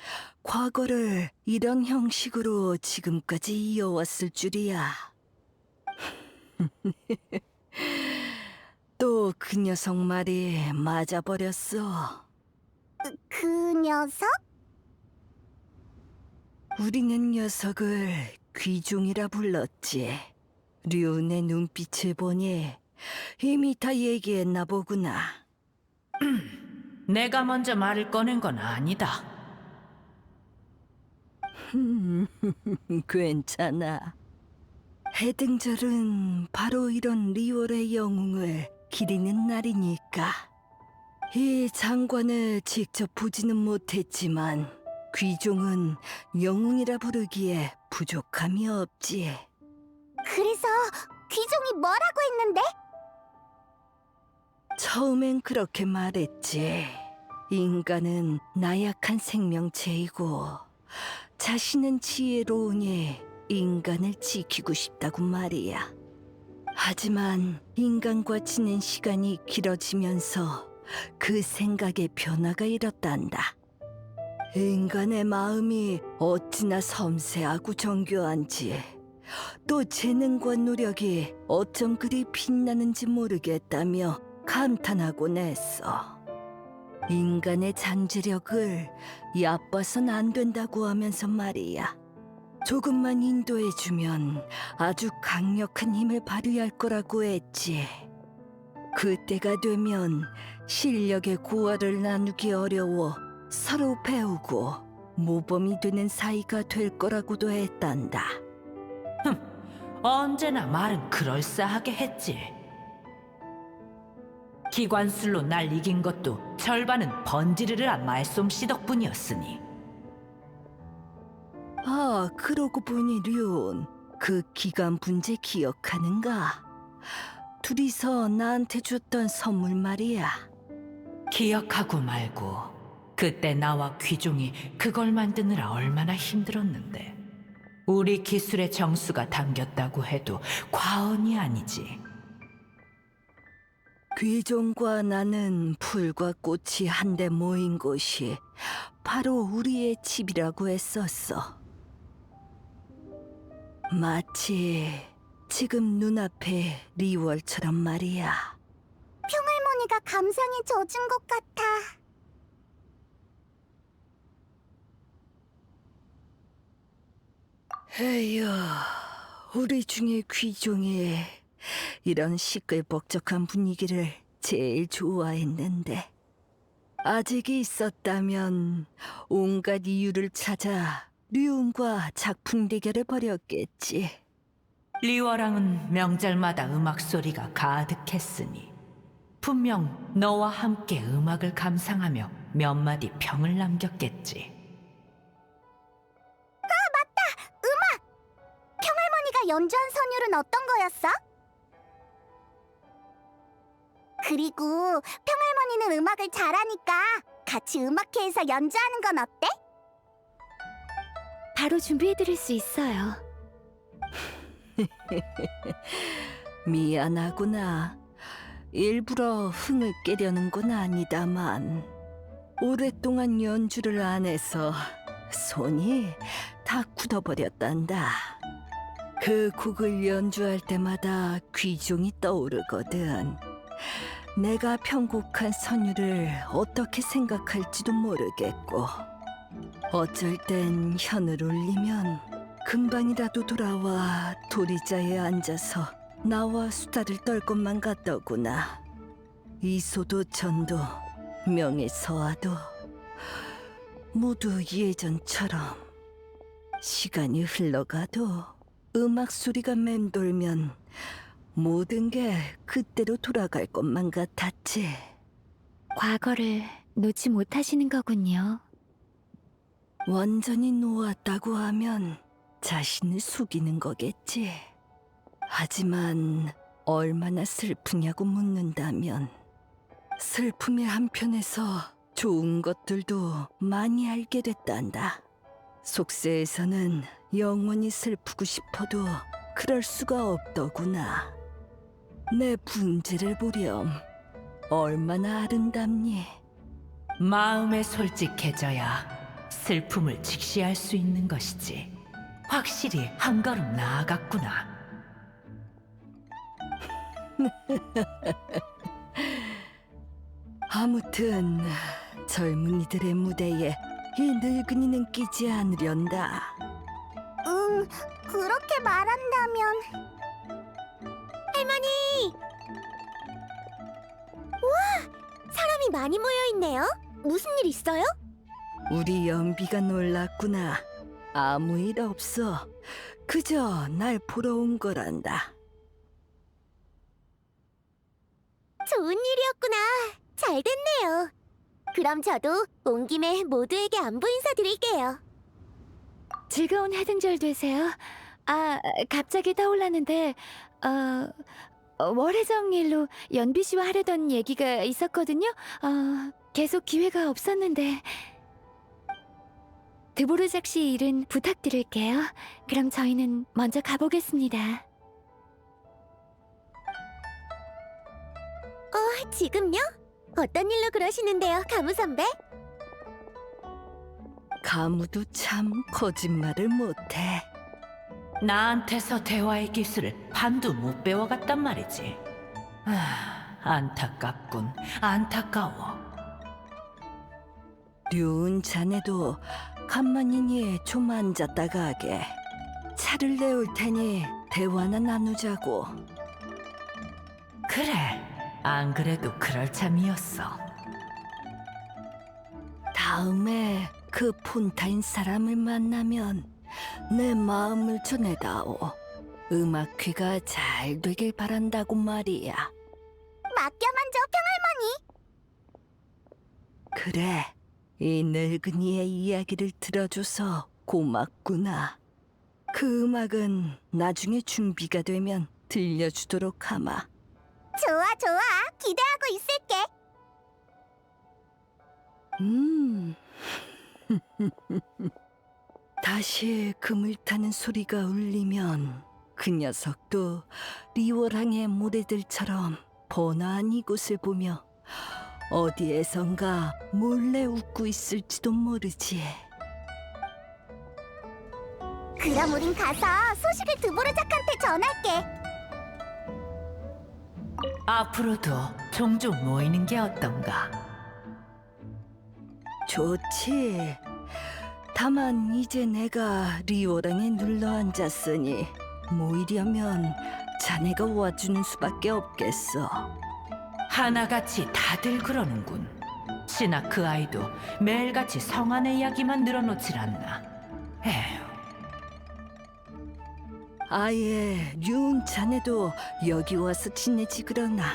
과거를 이런 형식으로 지금까지 이어왔을 줄이야. 또 그 녀석 말이 맞아버렸어. 그 녀석? 우리는 녀석을 귀종이라 불렀지. 류의 눈빛을 보니 이미 다 얘기했나 보구나. 내가 먼저 말을 꺼낸 건 아니다. 괜찮아. 해등절은 바로 이런 리월의 영웅을 기리는 날이니까. 이 장관을 직접 보지는 못했지만 귀종은 영웅이라 부르기에 부족함이 없지. 그래서 귀종이 뭐라고 했는데? 처음엔 그렇게 말했지. 인간은 나약한 생명체이고 자신은 지혜로우니 인간을 지키고 싶다고 말이야. 하지만 인간과 지낸 시간이 길어지면서 그 생각에 변화가 일었단다. 인간의 마음이 어찌나 섬세하고 정교한지, 또 재능과 노력이 어쩜 그리 빛나는지 모르겠다며 감탄하곤 했어. 인간의 잠재력을 얕봐선 안 된다고 하면서 말이야. 조금만 인도해주면 아주 강력한 힘을 발휘할 거라고 했지. 그때가 되면 실력의 고하를 나누기 어려워 서로 배우고 모범이 되는 사이가 될 거라고도 했단다. 언제나 말은 그럴싸하게 했지. 기관술로 날 이긴 것도 절반은 번지르르한 말솜씨 덕분이었으니. 아, 그러고 보니 류온, 그 기간 분재 기억하는가? 둘이서 나한테 줬던 선물 말이야. 기억하고 말고. 그때 나와 귀종이 그걸 만드느라 얼마나 힘들었는데. 우리 기술의 정수가 담겼다고 해도 과언이 아니지. 귀종과 나는 풀과 꽃이 한데 모인 곳이 바로 우리의 집이라고 했었어. 마치 지금 눈앞에 리월처럼 말이야. 평할머니가 감상에 젖은 것 같아. 에휴, 우리 중에 귀종이 이런 시끌벅적한 분위기를 제일 좋아했는데, 아직이 있었다면 온갖 이유를 찾아 류운과 작품 대결을 벌였겠지. 리워랑은 명절마다 음악 소리가 가득했으니 분명 너와 함께 음악을 감상하며 몇 마디 평을 남겼겠지. 평할머니가 연주한 선율은 어떤 거였어? 그리고 평할머니는 음악을 잘하니까 같이 음악회에서 연주하는 건 어때? 바로 준비해드릴 수 있어요. 미안하구나. 일부러 흥을 깨려는 건 아니다만, 오랫동안 연주를 안 해서 손이 다 굳어버렸단다. 그 곡을 연주할 때마다 귀종이 떠오르거든. 내가 편곡한 선율을 어떻게 생각할지도 모르겠고, 어쩔 땐 현을 울리면 금방이라도 돌아와 도리자에 앉아서 나와 수다를 떨 것만 같더구나. 이소도 전도 명예서화도 모두 예전처럼. 시간이 흘러가도 음악 소리가 맴돌면 모든 게 그때로 돌아갈 것만 같았지. 과거를 놓지 못하시는 거군요. 완전히 놓았다고 하면 자신을 속이는 거겠지. 하지만 얼마나 슬프냐고 묻는다면, 슬픔의 한편에서 좋은 것들도 많이 알게 됐단다. 속세에서는 영원히 슬프고 싶어도 그럴 수가 없더구나. 내 분재를 보렴. 얼마나 아름답니? 마음에 솔직해져야 슬픔을 직시할 수 있는 것이지. 확실히 한 걸음 나아갔구나. 아무튼 젊은이들의 무대에 이 늙은이는 끼지 않으련다. 그렇게 말한다면. 할머니! 우와! 사람이 많이 모여있네요. 무슨 일 있어요? 우리 연비가 놀랐구나. 아무 일 없어. 그저 날 보러 온 거란다. 좋은 일이었구나. 잘 됐네요. 그럼 저도 온 김에 모두에게 안부 인사드릴게요. 즐거운 해등절 되세요. 아, 갑자기 떠올랐는데, 월해정일로 연비 씨와 하려던 얘기가 있었거든요. 계속 기회가 없었는데. 드보르작 씨 일은 부탁드릴게요. 그럼 저희는 먼저 가보겠습니다. 지금요? 어떤 일로 그러시는데요, 가무 선배? 가무도 참 거짓말을 못해. 나한테서 대화의 기술을 반도 못 배워갔단 말이지. 안타깝군. 안타까워. 류은 자네도 간만이니 좀 앉았다 가게. 차를 내올 테니 대화나 나누자고. 그래. 안 그래도 그럴 참이었어. 다음에 그 폰타인 사람을 만나면 내 마음을 전해다오. 음악회가 잘 되길 바란다고 말이야. 맡겨만 줘, 평할머니. 그래, 이 늙은이의 이야기를 들어줘서 고맙구나. 그 음악은 나중에 준비가 되면 들려주도록 하마. 좋아, 좋아. 기대하고 있을게. 다시 금을 타는 소리가 울리면 그 녀석도 리워랑의 모래들처럼 번화한 이곳을 보며 어디에선가 몰래 웃고 있을지도 모르지. 그럼 우린 가서 소식을 드보르작한테 전할게. 앞으로도 종종 모이는 게 어떤가? 좋지. 다만 이제 내가 리오랑에 눌러앉았으니 모이려면 자네가 와주는 수밖에 없겠어. 하나같이 다들 그러는군. 신나 그 아이도 매일같이 성안의 이야기만 늘어놓질 않나. 에휴. 아예 류은 자네도 여기 와서 지내지 그러나.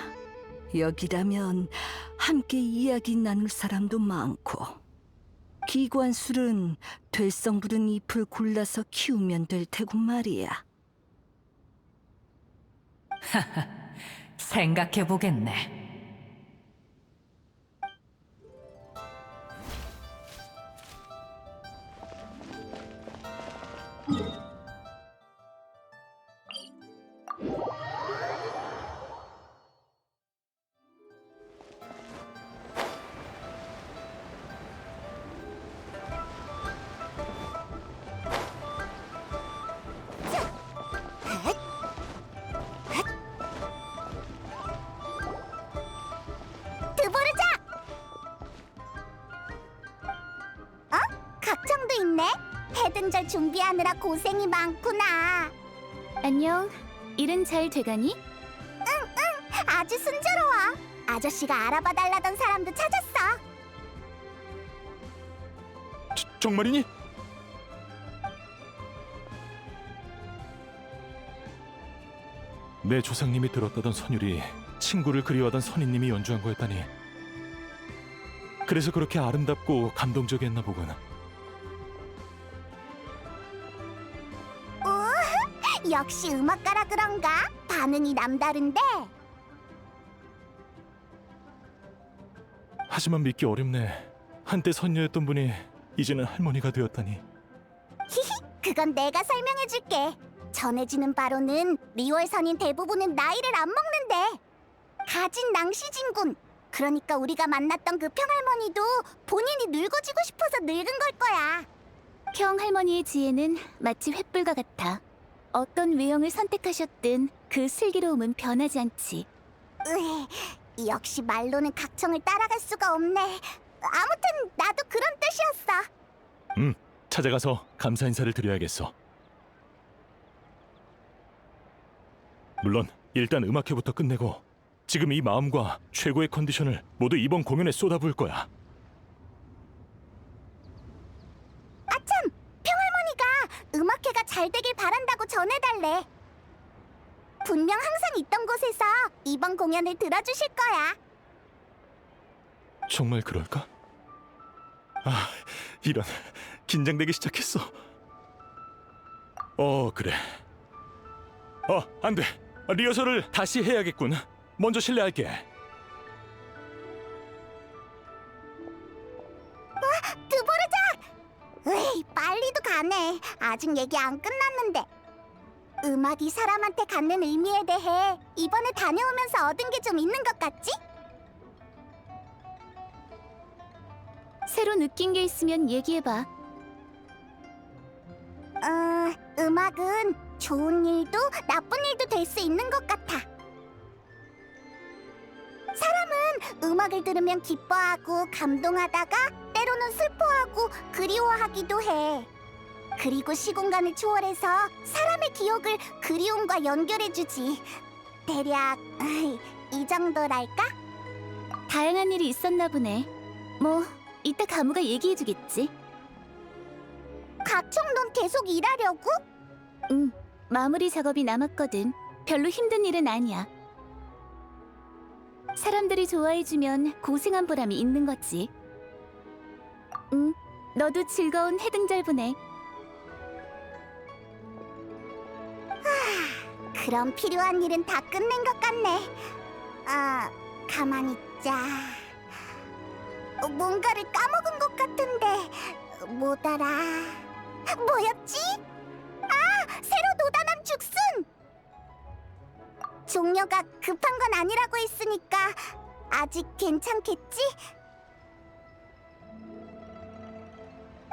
여기라면 함께 이야기 나눌 사람도 많고. 기관술은 될성 부른 잎을 골라서 키우면 될 테고 말이야. 생각해보겠네. 드보르작! 각청도 있네. 해등절 준비하느라 고생이 많구나. 안녕. 일은 잘 돼가니? 아주 순조로워. 아저씨가 알아봐 달라던 사람도 찾았어. 정말이니? 내 조상님이 들었다던 선율이 친구를 그리워하던 선인님이 연주한 거였다니. 그래서 그렇게 아름답고 감동적이었나 보군. 역시 음악가라 그런가? 반응이 남다른데? 하지만 믿기 어렵네. 한때 선녀였던 분이 이제는 할머니가 되었다니. 그건 내가 설명해줄게. 전해지는 바로는 리월 선인 대부분은 나이를 안 먹는데. 가진 낭시진군. 그러니까 우리가 만났던 그 평할머니도 본인이 늙어지고 싶어서 늙은 걸 거야. 평할머니의 지혜는 마치 횃불과 같아. 어떤 외형을 선택하셨든 그 슬기로움은 변하지 않지. 역시 말로는 각청을 따라갈 수가 없네. 아무튼 나도 그런 뜻이었어. 찾아가서 감사 인사를 드려야겠어. 물론 일단 음악회부터 끝내고 지금 이 마음과 최고의 컨디션을 모두 이번 공연에 쏟아부을 거야. 아참! 평할머니가 음악회가 잘 되길 바란다고 전해달래. 분명 항상 있던 곳에서 이번 공연을 들어주실 거야. 정말 그럴까? 아, 이런, 긴장되기 시작했어. 그래. 안 돼. 리허설을 다시 해야겠군. 먼저 실례할게. 드보르작! 빨리도 가네. 아직 얘기 안 끝났는데. 음악이 사람한테 갖는 의미에 대해 이번에 다녀오면서 얻은 게 좀 있는 것 같지? 새로 느낀 게 있으면 얘기해봐. 음악은 좋은 일도 나쁜 일도 될 수 있는 것 같아. 사람은 음악을 들으면 기뻐하고 감동하다가 때로는 슬퍼하고 그리워하기도 해. 그리고 시공간을 초월해서 사람의 기억을 그리움과 연결해주지. 대략 이 정도랄까? 다양한 일이 있었나 보네. 뭐 이따 가무가 얘기해주겠지. 각청 넌 계속 일하려고? 응, 마무리 작업이 남았거든. 별로 힘든 일은 아니야. 사람들이 좋아해주면 고생한 보람이 있는 거지. 응, 너도 즐거운 해등절 보내. 그럼 필요한 일은 다 끝낸 것 같네. 아, 가만히 있자. 뭔가를 까먹은 것 같은데 뭐더라? 뭐였지? 아, 새로 도단한 죽순! 종려가 급한 건 아니라고 했으니까 아직 괜찮겠지?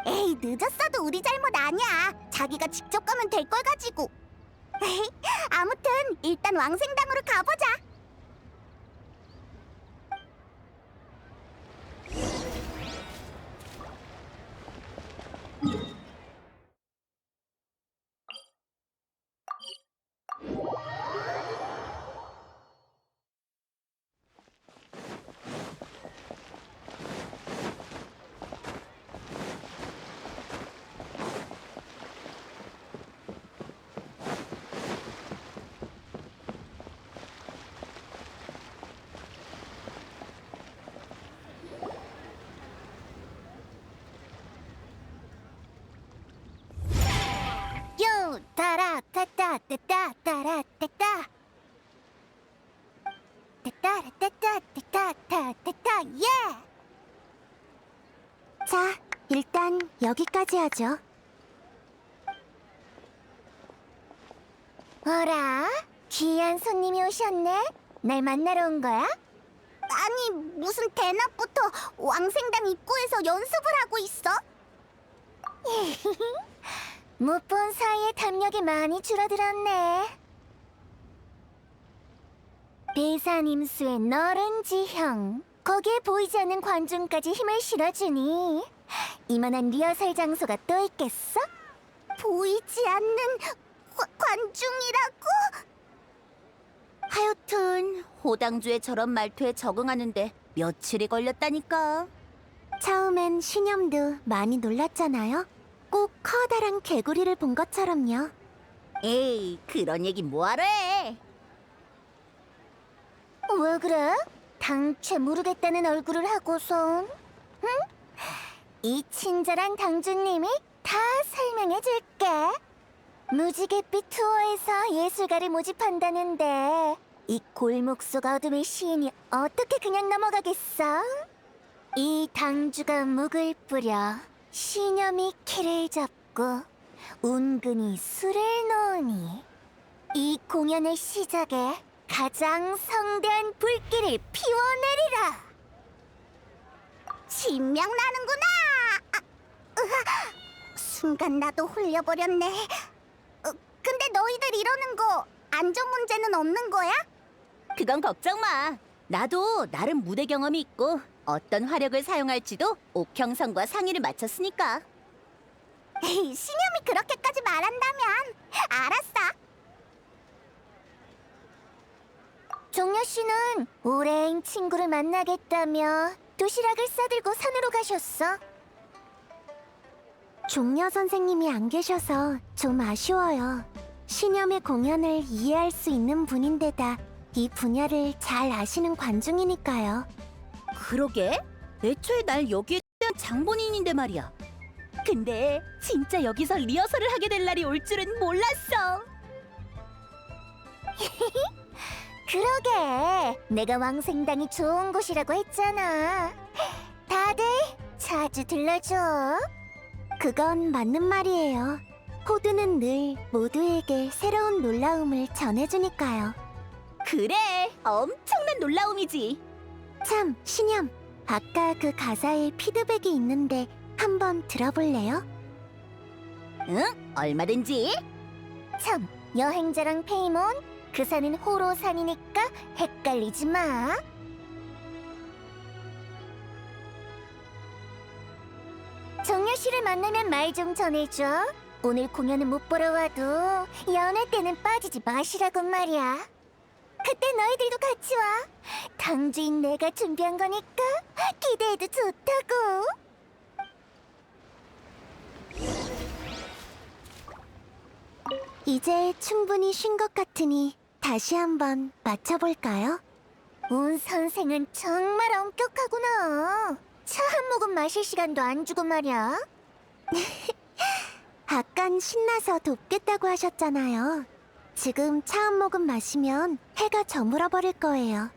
에이, 늦었어도 우리 잘못 아니야. 자기가 직접 가면 될 걸 가지고. 아무튼 일단 왕생당으로 가보자. 요 따라 따따 따따 따라 따따 따따라 따따 따따 따따 예! 자, 일단 여기까지 하죠. 어라? 귀한 손님이 오셨네? 날 만나러 온 거야? 아니, 무슨 대낮부터 왕생당 입구에서 연습을 하고 있어? 못 본 사이에 담력이 많이 줄어들었네. 대산임수의 너른 지형, 거기에 보이지 않는 관중까지 힘을 실어주니 이만한 리허설 장소가 또 있겠어? 보이지 않는 관중이라고? 하여튼 호당주의 저런 말투에 적응하는데 며칠이 걸렸다니까. 처음엔 신념도 많이 놀랐잖아요. 꼭 커다란 개구리를 본 것처럼요. 에이, 그런 얘기 뭐하러 해? 왜 그래? 당최 모르겠다는 얼굴을 하고선. 응? 이 친절한 당주님이 다 설명해줄게. 무지갯빛 투어에서 예술가를 모집한다는데 이 골목 속 어둠의 시인이 어떻게 그냥 넘어가겠어? 이 당주가 묵을 뿌려 신념이 키를 잡고 운근히 술을 놓으니 이 공연의 시작에 가장 성대한 불길을 피워내리라. 진명나는구나. 순간 나도 홀려버렸네. 근데 너희들 이러는 거 안전 문제는 없는 거야? 그건 걱정 마. 나도 나름 무대 경험이 있고 어떤 화력을 사용할지도 옥형성과 상의를 마쳤으니까. 에이, 신념이 그렇게까지 말한다면 알았어. 종려 씨는 오랜 친구를 만나겠다며 도시락을 싸들고 산으로 가셨어. 종려 선생님이 안 계셔서 좀 아쉬워요. 신념의 공연을 이해할 수 있는 분인데다 이 분야를 잘 아시는 관중이니까요. 그러게? 애초에 날 여기에 대한 장본인인데 말이야. 근데 진짜 여기서 리허설을 하게 될 날이 올 줄은 몰랐어. 그러게, 내가 왕생당이 좋은 곳이라고 했잖아. 다들 자주 들러줘. 그건 맞는 말이에요. 호두는 늘 모두에게 새로운 놀라움을 전해주니까요. 그래, 엄청난 놀라움이지. 참, 신념, 아까 그 가사에 피드백이 있는데 한번 들어볼래요? 응, 얼마든지. 참, 여행자랑 페이몬, 그 산은 호로산이니까 헷갈리지 마. 정려 씨를 만나면 말 좀 전해줘. 오늘 공연은 못 보러 와도 연애 때는 빠지지 마시라고 말이야. 그때 너희들도 같이 와. 당주인 내가 준비한 거니까 기대해도 좋다고. 이제 충분히 쉰 것 같으니 다시 한번 맞춰볼까요? 온 선생은 정말 엄격하구나. 차 한 모금 마실 시간도 안 주고 말이야. 아깐 신나서 돕겠다고 하셨잖아요. 지금 차 한 모금 마시면 해가 저물어 버릴 거예요.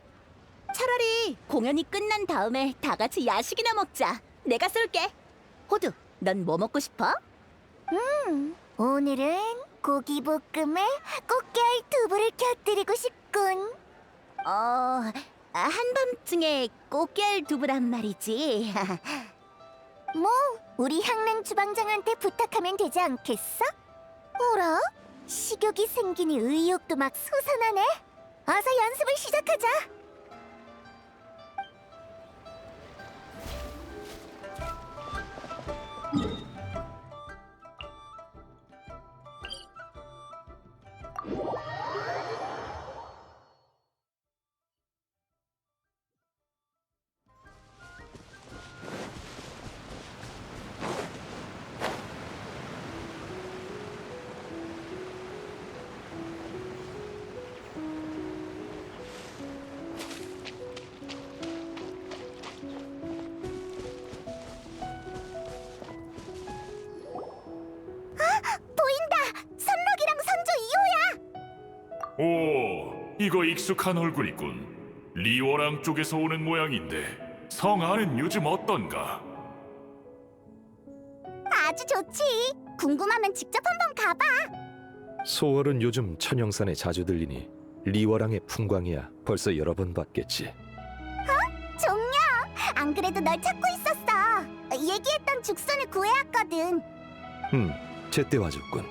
차라리 공연이 끝난 다음에 다 같이 야식이나 먹자. 내가 쏠게. 호두, 넌 뭐 먹고 싶어? 오늘은 고기볶음에 꽃게알 두부를 곁들이고 싶군. 한밤중에 꽃게알 두부란 말이지. 뭐 우리 향릉 주방장한테 부탁하면 되지 않겠어? 어라? 식욕이 생기니 의욕도 막 솟아나네. 어서 연습을 시작하자. 보인다. 선록이랑 선조 2호야. 오, 이거 익숙한 얼굴이군. 리워랑 쪽에서 오는 모양인데 성 안은 요즘 어떤가? 아주 좋지. 궁금하면 직접 한번 가봐. 소월은 요즘 천영산에 자주 들리니 리워랑의 풍광이야 벌써 여러 번 봤겠지. 종려. 안 그래도 널 찾고 있었어. 얘기했던 죽순을 구해왔거든. 제때 와줬군.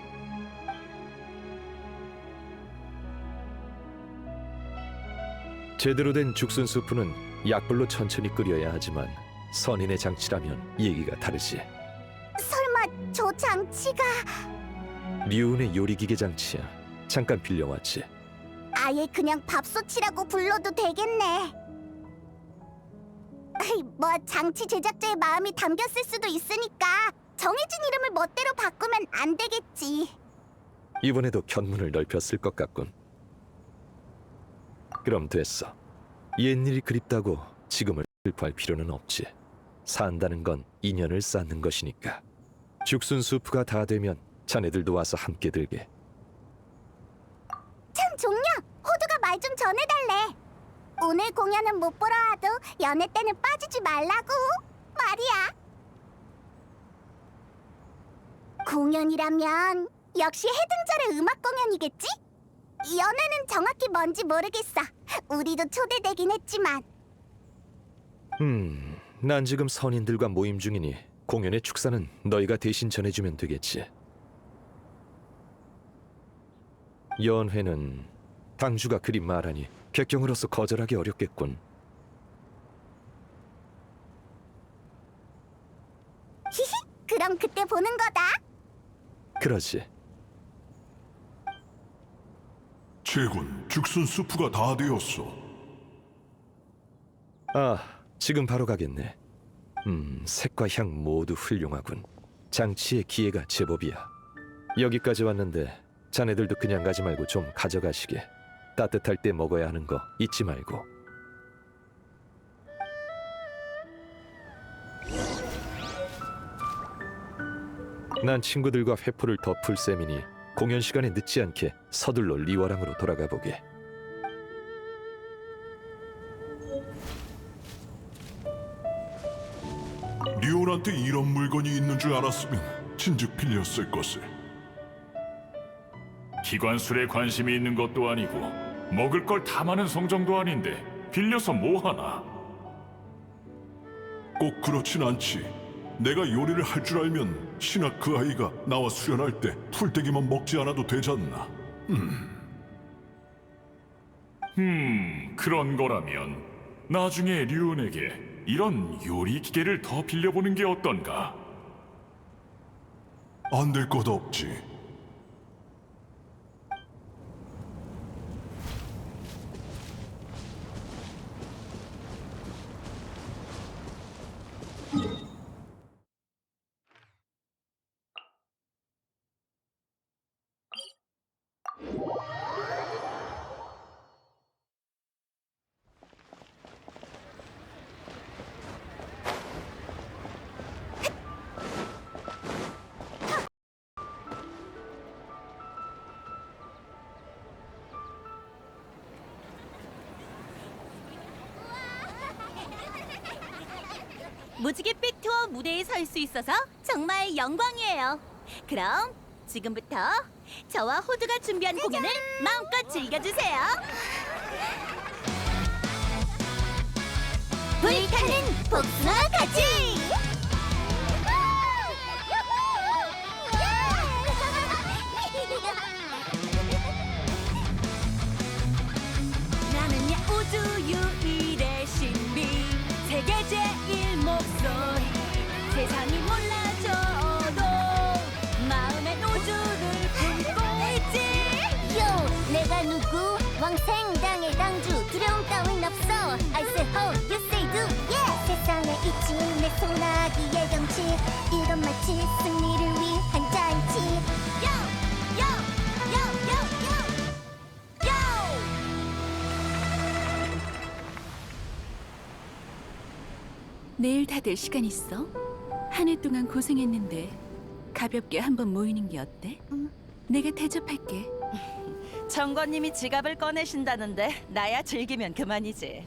제대로 된 죽순 수프는 약불로 천천히 끓여야 하지만 선인의 장치라면 얘기가 다르지. 설마 저 장치가 리운의 요리기계 장치야. 잠깐 빌려왔지. 아예 그냥 밥솥이라고 불러도 되겠네. 뭐 장치 제작자의 마음이 담겼을 수도 있으니까 정해진 이름을 멋대로 바꾸면 안 되겠지. 이번에도 견문을 넓혔을 것 같군. 그럼 됐어. 옛일이 그립다고 지금을 슬퍼할 필요는 없지. 산다는 건 인연을 쌓는 것이니까. 죽순 수프가 다 되면 자네들도 와서 함께 들게. 참 종려, 호두가 말 좀 전해달래. 오늘 공연은 못 보러 와도 연애 때는 빠지지 말라고 말이야. 공연이라면 역시 해등절의 음악 공연이겠지? 연애는 정확히 뭔지 모르겠어. 우리도 초대되긴 했지만. 난 지금 선인들과 모임 중이니 공연의 축사는 너희가 대신 전해주면 되겠지. 연회는 당주가 그리 말하니 객경으로서 거절하기 어렵겠군. 히히, 그럼 그때 보는 거다. 그러지. 제군, 죽순 수프가 다 되었어. 아, 지금 바로 가겠네. 색과 향 모두 훌륭하군. 장치의 기회가 제법이야. 여기까지 왔는데 자네들도 그냥 가지 말고 좀 가져가시게. 따뜻할 때 먹어야 하는 거 잊지 말고. 난 친구들과 회포를 덮을 셈이니 공연 시간에 늦지 않게 서둘러 리워랑으로 돌아가 보게. 리온한테 이런 물건이 있는 줄 알았으면 진즉 빌렸을 것을. 기관술에 관심이 있는 것도 아니고 먹을 걸 탐하는 성정도 아닌데 빌려서 뭐하나? 꼭 그렇진 않지. 내가 요리를 할 줄 알면 신학 그 아이가 나와 수련할 때 풀떼기만 먹지 않아도 되잖나. 그런 거라면 나중에 류운에게 이런 요리 기계를 더 빌려보는 게 어떤가? 안 될 것 없지. 무지갯빛 투어 무대에 설 수 있어서 정말 영광이에요. 그럼 지금부터 저와 호두가 준비한 공연을 마음껏 즐겨주세요. 불타는 복숭아 같이! 나는야 우주 유일의 신비 세계 제일 목소리 세상이 몰라줘도 마음엔 우주를 품고 있지. 요, 내가 누구? 왕생당의 당주 두려움 따윈 없어. I say ho, you say do, yeah. 세상에 있지 내 소나기의 정치. 이건 마치 승리를 위한 잔치. 요! 요! 요! 요! 요! 요! 내일 다들 시간 있어? 한 해 동안 고생했는데 가볍게 한번 모이는 게 어때? 내가 대접할게. 정권님이 지갑을 꺼내신다는데 나야 즐기면 그만이지.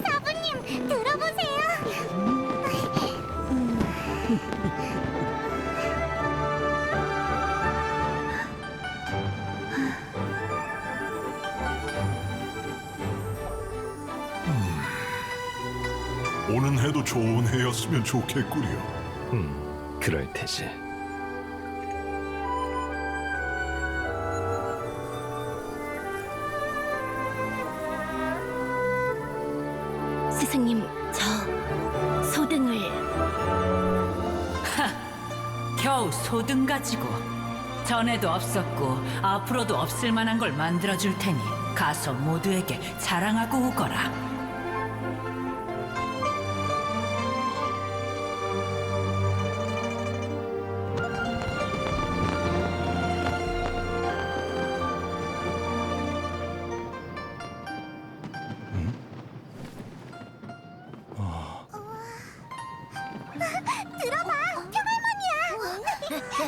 사부님, 들어보세요. 오는 해도 좋은 해였으면 좋겠구려. 그럴 테지. 스승님, 저 소등을 겨우 소등 가지고 전에도 없었고 앞으로도 없을 만한 걸 만들어 줄 테니 가서 모두에게 자랑하고 오거라. 들어봐, 평할머니야.